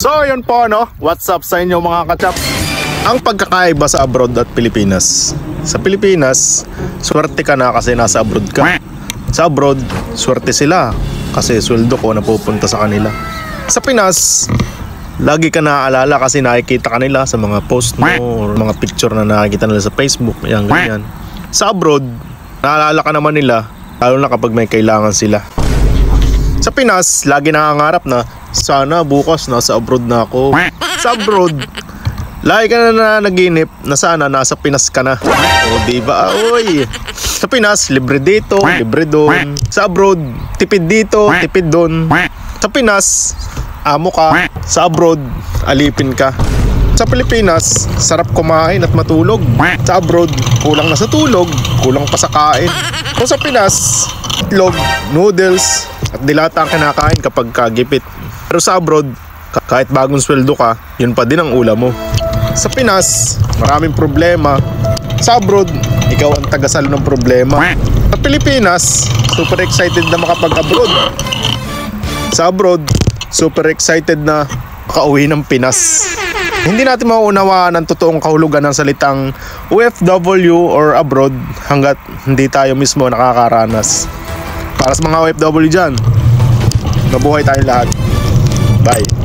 So yun po no, what's up sa inyo mga kachap. Ang pagkakaiba sa abroad at Pilipinas. Sa Pilipinas, swerte ka na kasi nasa abroad ka. Sa abroad, swerte sila kasi sweldo ko napupunta sa kanila. Sa Pinas, lagi ka naaalala kasi nakikita ka nila sa mga post mo or mga picture na nakikita nila sa Facebook, yan ganyan. Sa abroad, naalala ka naman nila lalo na kapag may kailangan sila. Sa Pinas, lagi nangangarap na sana bukas nasa abroad na ako. Sa abroad, lagi ka na naginip na sana nasa Pinas ka na. O diba? Oy! Sa Pinas, libre dito, libre doon. Sa abroad, tipid dito, tipid doon. Sa Pinas, amo ka. Sa abroad, alipin ka. Sa Pilipinas, sarap kumain at matulog. Sa abroad, kulang na sa tulog, kulang pa sa kain. Kung sa Pinas, itlog, noodles, at dilata ang kinakain kapag kagipit. Pero sa abroad, kahit bagong sweldo ka, yun pa din ang ulam mo. Sa Pinas, maraming problema. Sa abroad, ikaw ang tagasalo ng problema. Sa Pilipinas, super excited na makapag-abroad. Sa abroad, super excited na makauwi ng Pinas. Hindi natin mauunawaan ang totoong kahulugan ng salitang OFW or abroad hanggat hindi tayo mismo nakakaranas. Para sa mga OFW dyan, mabuhay tayong lahat. Bye.